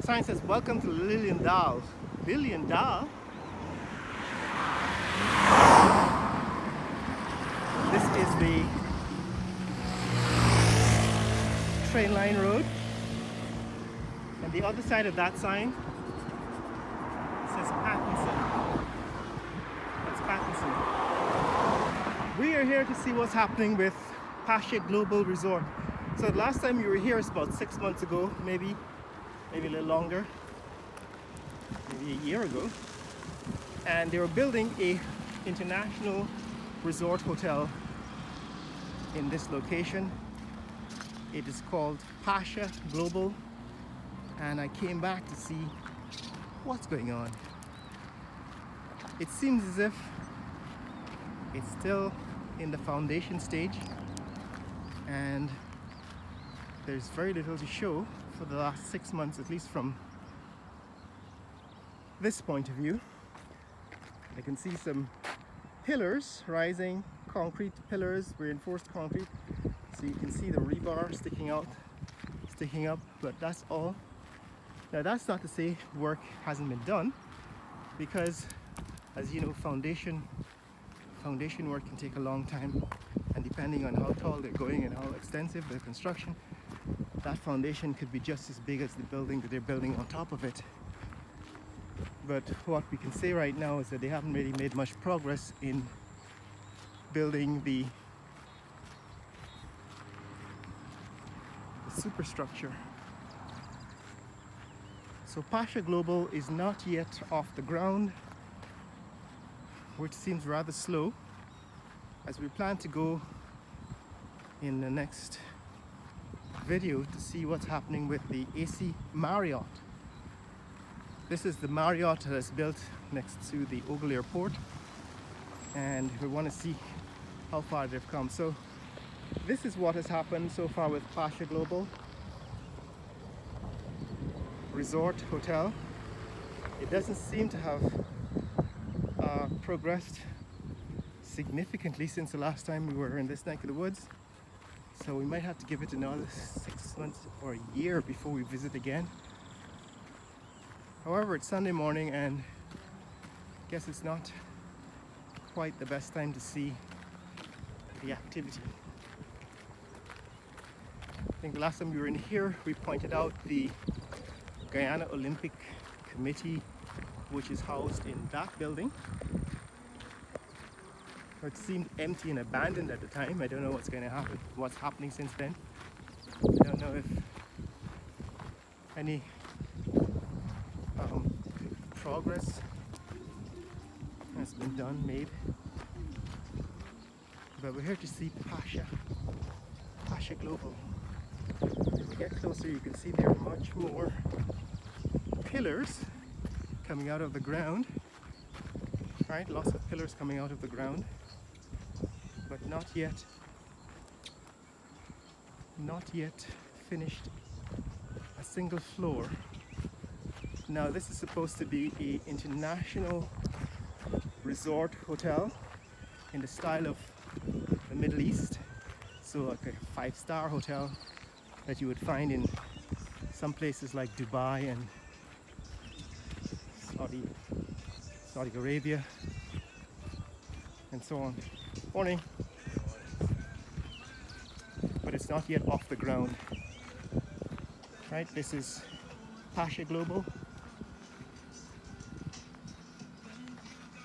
Sign says, welcome to Liliendaal. Liliendaal? This is the train line road. And the other side of that sign says Pattinson. That's Pattinson. We are here to see what's happening with Pasha Global Resort. So the last time you were here is about 6 months ago, maybe a little longer, maybe a year ago. And they were building a international resort hotel in this location. It is called Pasha Global, and I came back to see what's going on. It seems as if it's still in the foundation stage, and there's very little to show for the last 6 months, at least from this point of view. I can see some pillars rising, concrete pillars, reinforced concrete. So you can see the rebar sticking up, but that's all. Now that's not to say work hasn't been done, because as you know, foundation work can take a long time, and depending on how tall they're going and how extensive the construction, that foundation could be just as big as the building that they're building on top of it. But what we can say right now is that they haven't really made much progress in building the superstructure. So Pasha Global is not yet off the ground, which seems rather slow, as we plan to go in the next video to see what's happening with the AC Marriott. This is the Marriott that is built next to the Ogle Airport, and we want to see how far they've come. So this is what has happened so far with Pasha Global Resort Hotel. It doesn't seem to have progressed significantly since the last time we were in this neck of the woods. So we might have to give it another 6 months or a year before we visit again. However, it's Sunday morning, and I guess it's not quite the best time to see the activity. I think the last time we were in here, we pointed out the Guyana Olympic Committee, which is housed in that building. It seemed empty and abandoned at the time. I don't know what's going to happen, what's happening since then. I don't know if any progress has been made. But we're here to see Pasha Global. If we get closer, you can see there are much more pillars coming out of the ground. Right, lots of pillars coming out of the ground, but not yet finished a single floor. Now this is supposed to be an international resort hotel in the style of the Middle East, so like a 5-star hotel that you would find in some places like Dubai and Saudi Arabia and so on. Morning. But it's not yet off the ground. Right, this is Pasha Global,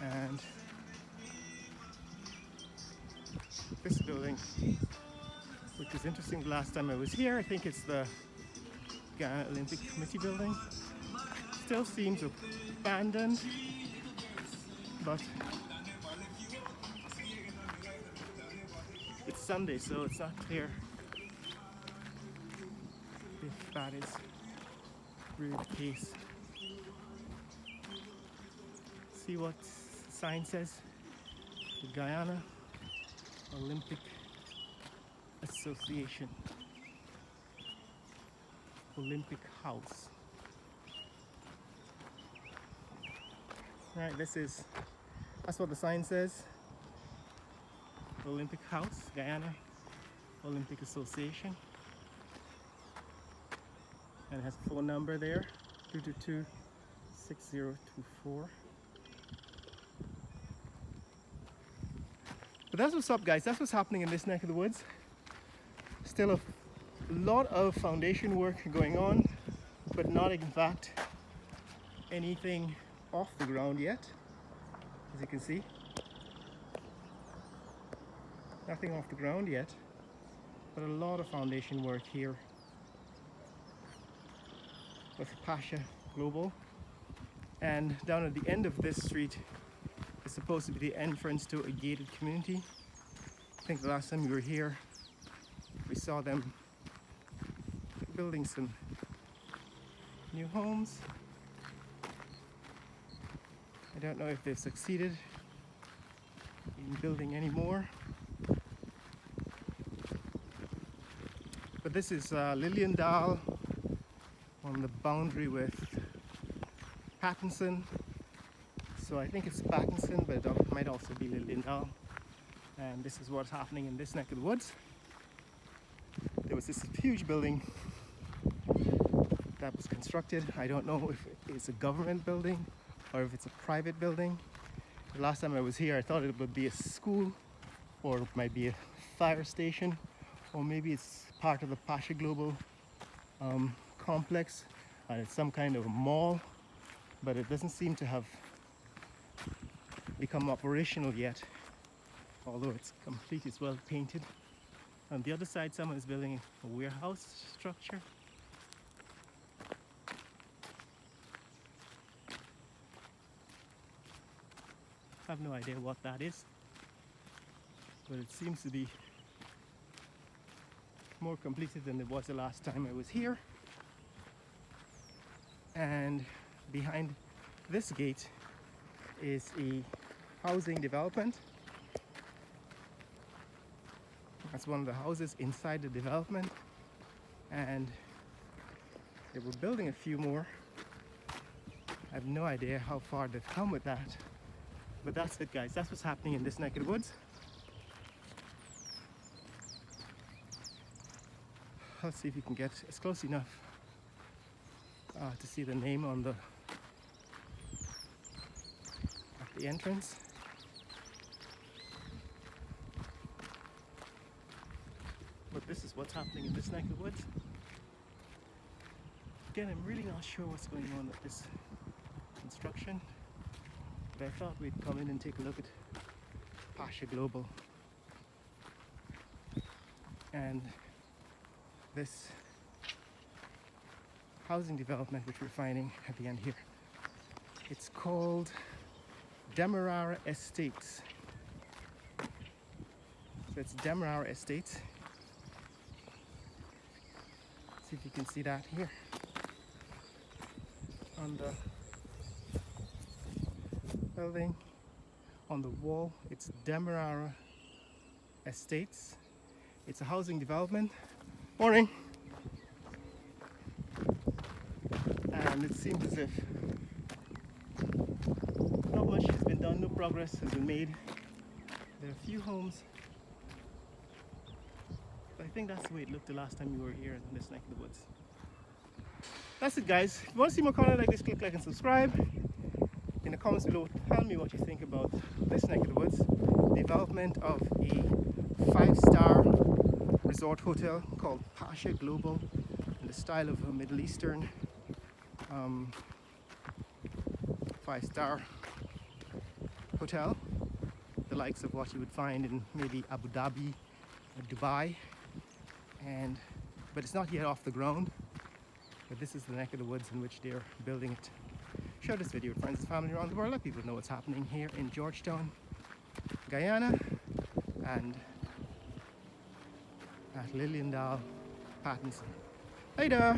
and this building, which is interesting, the last time I was here, I think it's the Ghana Olympic Committee building, still seems abandoned, but it's Sunday, so it's not clear if that is really the case. See what the sign says. The Guyana Olympic Association. Olympic House. Right, that's what the sign says. Olympic House, Guyana Olympic Association. And it has a phone number there. 222-6024. But that's what's up, guys. That's what's happening in this neck of the woods. Still a lot of foundation work going on, but not in fact anything off the ground yet. As you can see, nothing off the ground yet, but a lot of foundation work here with Pasha Global. And down at the end of this street is supposed to be the entrance to a gated community. I think the last time we were here, we saw them building some new homes. I don't know if they've succeeded in building any more. But this is Liliendal on the boundary with Pattinson. So I think it's Pattinson, but it might also be Liliendal. And this is what's happening in this neck of the woods. There was this huge building that was constructed. I don't know if it's a government building or if it's a private building. The last time I was here, I thought it would be a school, or it might be a fire station, or maybe it's part of the Pasha Global complex, and it's some kind of a mall, but it doesn't seem to have become operational yet, although it's complete, it's well painted. On the other side, someone is building a warehouse structure. I have no idea what that is, but it seems to be more completed than it was the last time I was here. And behind this gate is a housing development. That's one of the houses inside the development, and they were building a few more. I have no idea how far they've come with that, but that's it, guys. That's what's happening in this neck of the woods. Let's see if you can get as close enough to see the name on the at the entrance. But this is what's happening in this neck of the woods. Again, I'm really not sure what's going on with this construction, but I thought we'd come in and take a look at Pasha Global and this housing development which we're finding at the end here. It's called Demarara Estates. So it's Demarara Estates. See if you can see that here on the building, on the wall. It's Demarara Estates. It's a housing development. Morning. And it seems as if not much has been done, no progress has been made. There are a few homes, but I think that's the way it looked the last time you were here in this neck of the woods. That's it, guys. If you want to see more content like this, click like and subscribe. In the comments below, tell me what you think about this neck of the woods. Development of a 5-star resort hotel called Pasha Global in the style of a Middle Eastern 5-star hotel, the likes of what you would find in maybe Abu Dhabi or Dubai. But it's not yet off the ground, but this is the neck of the woods in which they're building it. Share this video with friends and family around the world. Let people know what's happening here in Georgetown, Guyana, and at Liliendal, Pattinson. Later!